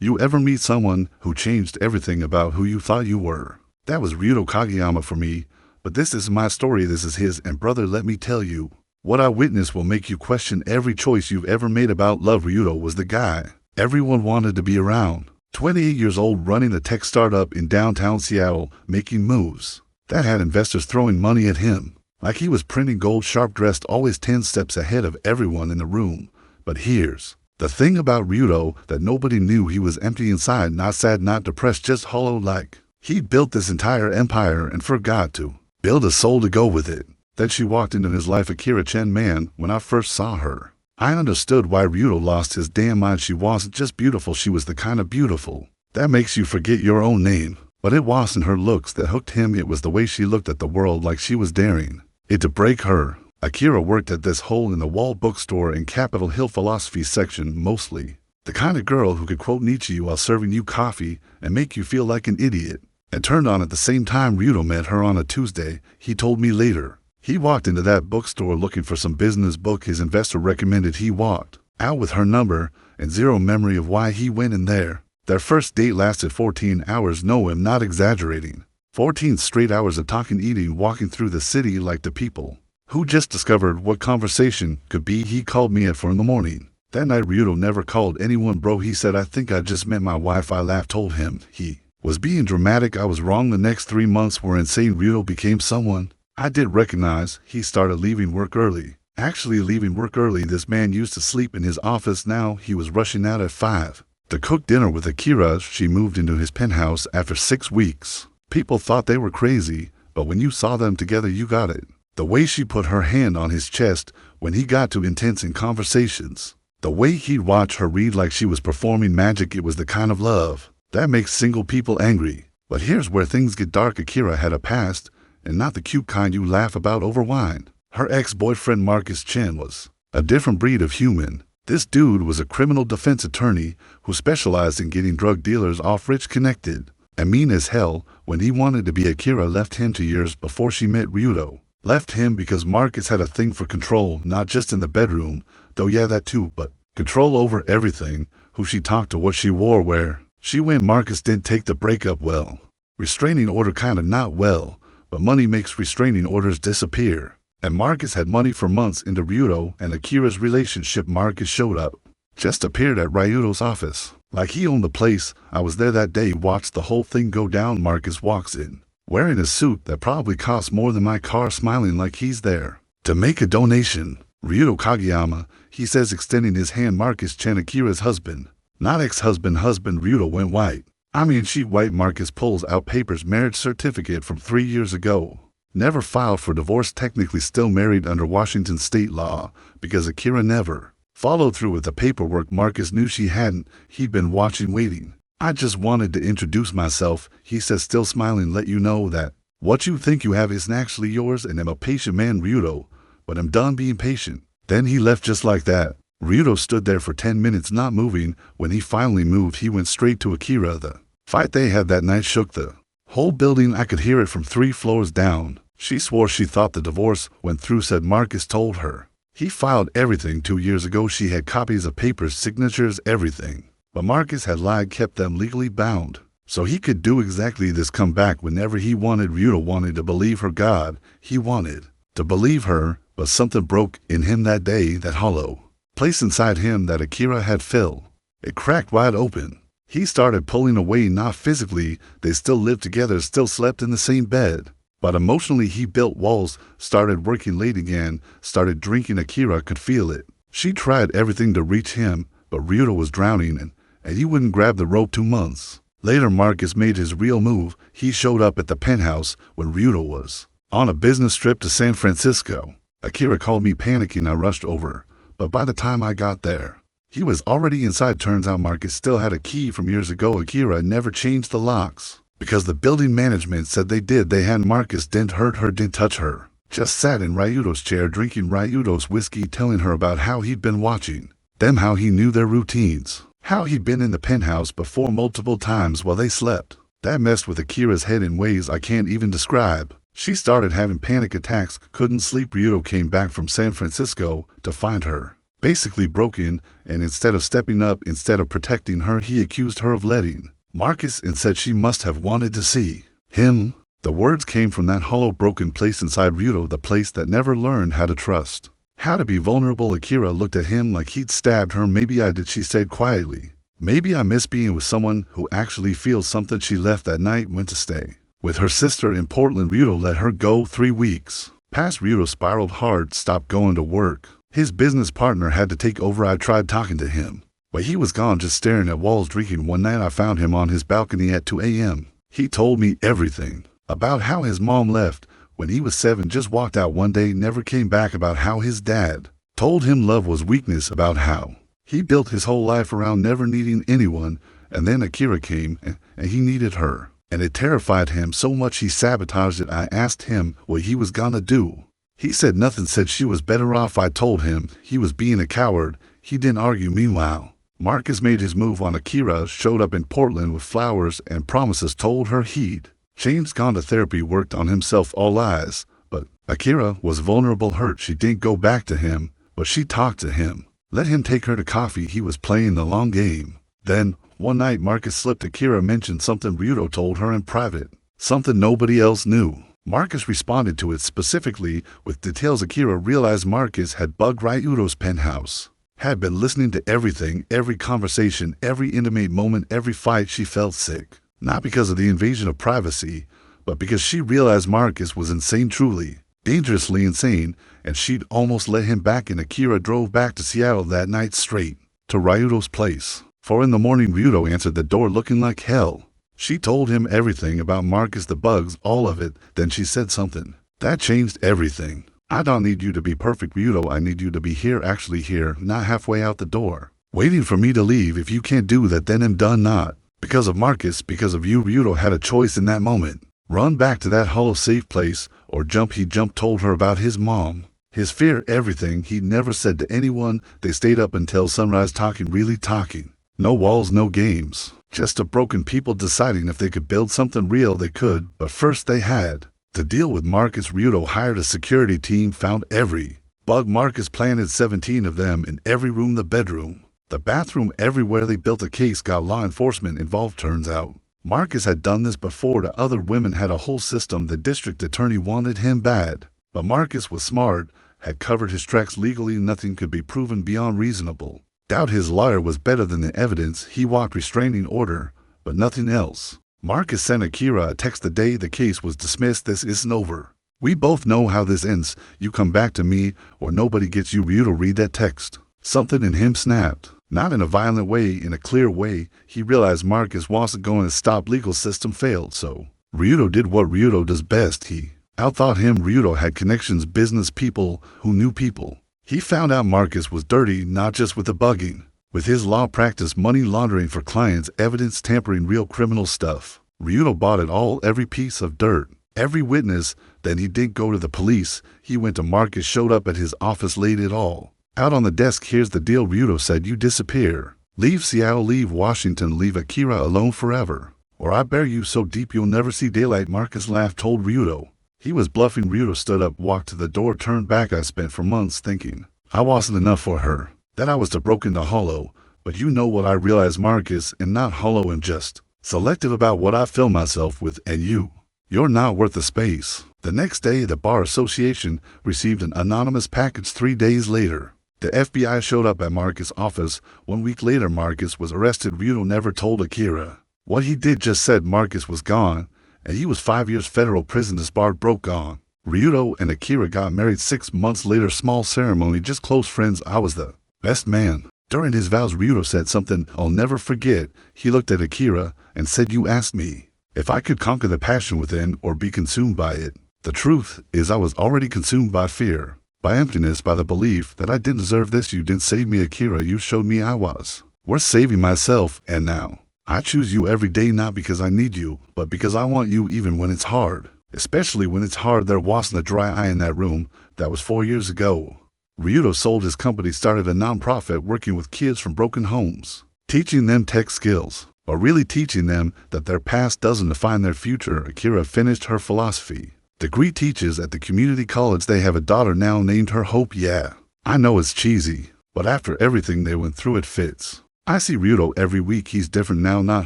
You ever meet someone who changed everything about who you thought you were? That was Ryuto Kageyama for me, but this is my story, this is his, and brother, let me tell you, what I witnessed will make you question every choice you've ever made about love. Ryuto was the guy everyone wanted to be around. 28 years old, running a tech startup in downtown Seattle, making moves that had investors throwing money at him like he was printing gold, sharp dressed, always 10 steps ahead of everyone in the room. But here's the thing about Ryuto that nobody knew: he was empty inside, not sad, not depressed, just hollow. Like he built this entire empire and forgot to build a soul to go with it. Then she walked into his life, Akira Chen. Man, when I first saw her, I understood why Ryuto lost his damn mind. She wasn't just beautiful, she was the kind of beautiful that makes you forget your own name. But it wasn't her looks that hooked him, it was the way she looked at the world, like she was daring it to break her. Akira worked at this hole-in-the-wall bookstore in Capitol Hill philosophy section, mostly the kind of girl who could quote Nietzsche while serving you coffee and make you feel like an idiot. And turned on at the same time. Ryuto met her on a Tuesday, he told me later. He walked into that bookstore looking for some business book his investor recommended. He walked out with her number and zero memory of why he went in there. Their first date lasted 14 hours. No, I'm not exaggerating. 14 straight hours of talking, eating, walking through the city like the people who just discovered what conversation could be. He called me at 4 in the morning. That night Ryuto never called anyone. Bro, he said, I think I just met my wife. I laughed, told him he was being dramatic. I was wrong. The next 3 months were insane. Ryuto became someone I did recognize. He started leaving work early. Actually leaving work early. This man used to sleep in his office. Now he was rushing out at 5 to cook dinner with Akira. She moved into his penthouse after 6 weeks. People thought they were crazy, but when you saw them together, you got it. The way she put her hand on his chest when he got too intense in conversations. The way he'd watch her read like she was performing magic. It was the kind of love that makes single people angry. But here's where things get dark. Akira had a past, and not the cute kind you laugh about over wine. Her ex-boyfriend Marcus Chen was a different breed of human. This dude was a criminal defense attorney who specialized in getting drug dealers off, rich, connected, and mean as hell. When he wanted to be, Akira left him 2 years before she met Ryuto. Left him because Marcus had a thing for control, not just in the bedroom, though yeah, that too, but control over everything: who she talked to, what she wore, where she went. Marcus didn't take the breakup well. Restraining order kinda not well, but money makes restraining orders disappear. And Marcus had money for months into Ryuto and Akira's relationship. Marcus showed up, just appeared at Ryuto's office like he owned the place. I was there that day, watched the whole thing go down. Marcus walks in, wearing a suit that probably cost more than my car, smiling like he's there to make a donation. Ryuto Kageyama, he says, extending his hand. Marcus Chen, Akira's husband, not ex-husband. Ryuto went white. I mean, she white. Marcus pulls out papers, marriage certificate from 3 years ago. Never filed for divorce, technically still married under Washington state law, because Akira never followed through with the paperwork. Marcus knew she hadn't. He'd been watching, waiting. I just wanted to introduce myself, he says, still smiling, let you know that what you think you have isn't actually yours, and I'm a patient man, Ryuto, but I'm done being patient. Then he left just like that. Ryuto stood there for 10 minutes not moving. When he finally moved, he went straight to Akira. The fight they had that night shook the whole building. I could hear it from 3 floors down. She swore she thought the divorce went through, said Marcus told her he filed everything 2 years ago. She had copies of papers, signatures, everything. But Marcus had lied, kept them legally bound, so he could do exactly this, come back whenever he wanted. Ryuto wanted to believe her God. He wanted to believe her, but something broke in him that day. That hollow place inside him that Akira had filled, it cracked wide open. He started pulling away, not physically. They still lived together, still slept in the same bed. But emotionally he built walls, started working late again, started drinking. Akira could feel it. She tried everything to reach him, but Ryuto was drowning and he wouldn't grab the rope. 2 months later, Marcus made his real move. He showed up at the penthouse when Ryuto was on a business trip to San Francisco. Akira called me, panicking. I rushed over, but by the time I got there, he was already inside. Turns out Marcus still had a key from years ago. Akira never changed the locks because the building management said they did. They hadn't. Marcus didn't hurt her, didn't touch her, just sat in Ryuto's chair drinking Ryuto's whiskey, telling her about how he'd been watching them, how he knew their routines, how he'd been in the penthouse before multiple times while they slept. That messed with Akira's head in ways I can't even describe. She started having panic attacks, couldn't sleep. Ryuto came back from San Francisco to find her basically broken, and instead of stepping up, instead of protecting her, he accused her of letting Marcus and said she must have wanted to see him. The words came from that hollow, broken place inside Ryuto, the place that never learned how to trust, how to be vulnerable. Akira looked at him like he'd stabbed her. Maybe I did, she said quietly. Maybe I miss being with someone who actually feels something. She left that night, went to stay with her sister in Portland. Ryuto let her go. 3 weeks passed. Ryuto spiraled hard, stopped going to work. His business partner had to take over. I tried talking to him, but he was gone, just staring at walls, drinking. One night I found him on his balcony at 2 a.m. He told me everything about how his mom left when he was 7, just walked out one day, never came back, about how his dad told him love was weakness, about how he built his whole life around never needing anyone, and then Akira came and he needed her, and it terrified him so much he sabotaged it. I asked him what he was gonna do. He said nothing, said she was better off. I told him he was being a coward. He didn't argue. Meanwhile, Marcus made his move on Akira, showed up in Portland with flowers and promises, told her he'd changed, gone to therapy, worked on himself. All lies. But Akira was vulnerable, hurt. She didn't go back to him, but she talked to him, let him take her to coffee. He was playing the long game. Then, one night, Marcus slipped. Akira mentioned something Ryuto told her in private, something nobody else knew. Marcus responded to it specifically with details. Akira realized Marcus had bugged Ryuto's penthouse, had been listening to everything, every conversation, every intimate moment, every fight. She felt sick, not because of the invasion of privacy, but because she realized Marcus was insane, truly, dangerously insane, and she'd almost let him back in. Akira drove back to Seattle that night, straight to Ryuto's place. 4 in the morning, Ryuto answered the door looking like hell. She told him everything about Marcus, the bugs, all of it. Then she said something that changed everything. I don't need you to be perfect, Ryuto. I need you to be here, actually here, not halfway out the door, waiting for me to leave. If you can't do that, then I'm done. Not because of Marcus, because of you. Ryuto had a choice in that moment. Run back to that hollow, safe place, or jump. He jumped, told her about his mom, his fear, everything he'd never said to anyone. They stayed up until sunrise, talking, really talking. No walls, no games. Just a broken people deciding if they could build something real. They could, but first they had to deal with Marcus. Ryuto hired a security team, found every bug Marcus planted, 17 of them in every room, the bedroom, the bathroom, everywhere. They built a case, got law enforcement involved. Turns out Marcus had done this before to other women, had a whole system. The district attorney wanted him bad, but Marcus was smart, had covered his tracks legally. Nothing could be proven beyond reasonable doubt. His lawyer was better than the evidence. He walked restraining order, but nothing else. Marcus sent Akira a text the day the case was dismissed. This isn't over. We both know how this ends. You come back to me, or nobody gets you. Ryuto read that text. Something in him snapped. Not in a violent way, in a clear way. He realized Marcus wasn't going to stop. Legal system failed, so Ryuto did what Ryuto does best. He outthought him. Ryuto had connections, business people who knew people. He found out Marcus was dirty, not just with the bugging, with his law practice, money laundering for clients, evidence tampering, real criminal stuff. Ryuto bought it all, every piece of dirt, every witness. Then he didn't go to the police. He went to Marcus, showed up at his office, laid it all out on the desk. Here's the deal, Ryuto said. You disappear. Leave Seattle, leave Washington, leave Akira alone forever, or I bury you so deep you'll never see daylight. Marcus laughed, told Ryuto he was bluffing. Ryuto stood up, walked to the door, turned back. I spent for months thinking I wasn't enough for her, that I was too broken to hollow. But you know what I realized, Marcus, and not hollow and just selective about what I fill myself with, and you're not worth the space. The next day, the Bar Association received an anonymous package. 3 days later, the FBI showed up at Marcus' office. 1 week later, Marcus was arrested. Ryuto never told Akira what he did, just said Marcus was gone, and he was 5 years federal prison. The bar broke on. Ryuto and Akira got married 6 months later. Small ceremony, just close friends. I was the best man. During his vows, Ryuto said something I'll never forget. He looked at Akira and said, you asked me if I could conquer the passion within or be consumed by it. The truth is I was already consumed by fear, by emptiness, by the belief that I didn't deserve this. You didn't save me, Akira. You showed me I was worth saving myself, and now I choose you every day, not because I need you, but because I want you, even when it's hard. Especially when it's hard. There wasn't a dry eye in that room. That was 4 years ago. Ryuto sold his company, started a nonprofit working with kids from broken homes, teaching them tech skills, but really teaching them that their past doesn't define their future. Akira finished her philosophy degree, teaches at the community college. They have a daughter now named her Hope. Yeah, I know it's cheesy, But after everything they went through, it fits. I see Ryuto every week. He's different now, not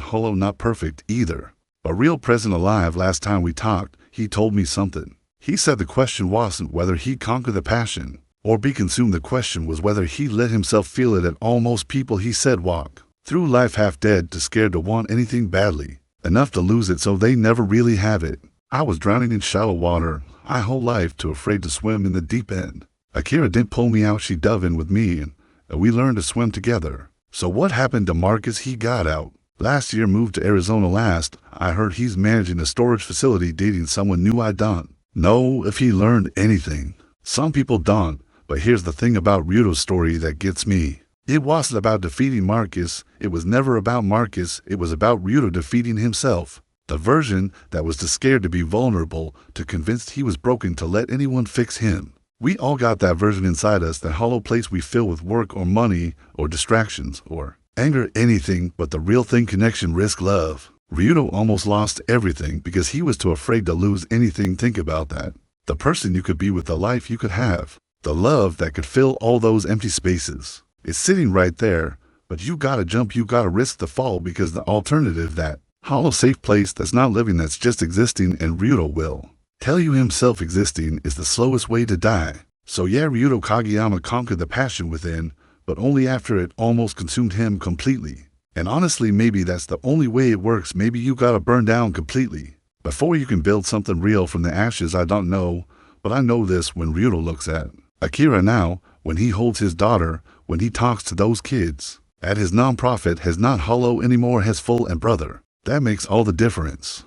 hollow, not perfect either. But real, present, alive. Last time we talked, he told me something. He said the question wasn't whether he'd conquer the passion or be consumed. The question was whether he let himself feel it. At almost people, he said, walk through life half dead, too scared to want anything badly, enough to lose it so they never really have it. I was drowning in shallow water, my whole life too afraid to swim in the deep end. Akira didn't pull me out, she dove in with me, and we learned to swim together. So what happened to Marcus? He got out last year, moved to Arizona last. I heard he's managing a storage facility, dating someone new. I don't know if he learned anything. Some people don't, but here's the thing about Ryuto's story that gets me. It wasn't about defeating Marcus. It was never about Marcus. It was about Ryuto defeating himself. The version that was too scared to be vulnerable, too convinced he was broken to let anyone fix him. We all got that version inside us, that hollow place we fill with work or money or distractions or anger, anything but the real thing: connection, risk, love. Ryuto almost lost everything because he was too afraid to lose anything. Think about that. The person you could be with, the life you could have, the love that could fill all those empty spaces. It's sitting right there, but you gotta jump, you gotta risk the fall, because the alternative, that hollow safe place that's not living, that's just existing, and Ryuto will tell you himself existing is the slowest way to die. So yeah, Ryuto Kageyama conquered the passion within, but only after it almost consumed him completely. And honestly, maybe that's the only way it works. Maybe you gotta burn down completely before you can build something real from the ashes. I don't know, but I know this: when Ryuto looks at Akira now, when he holds his daughter, when he talks to those kids at his nonprofit, has not hollow anymore, has full and brother. That makes all the difference.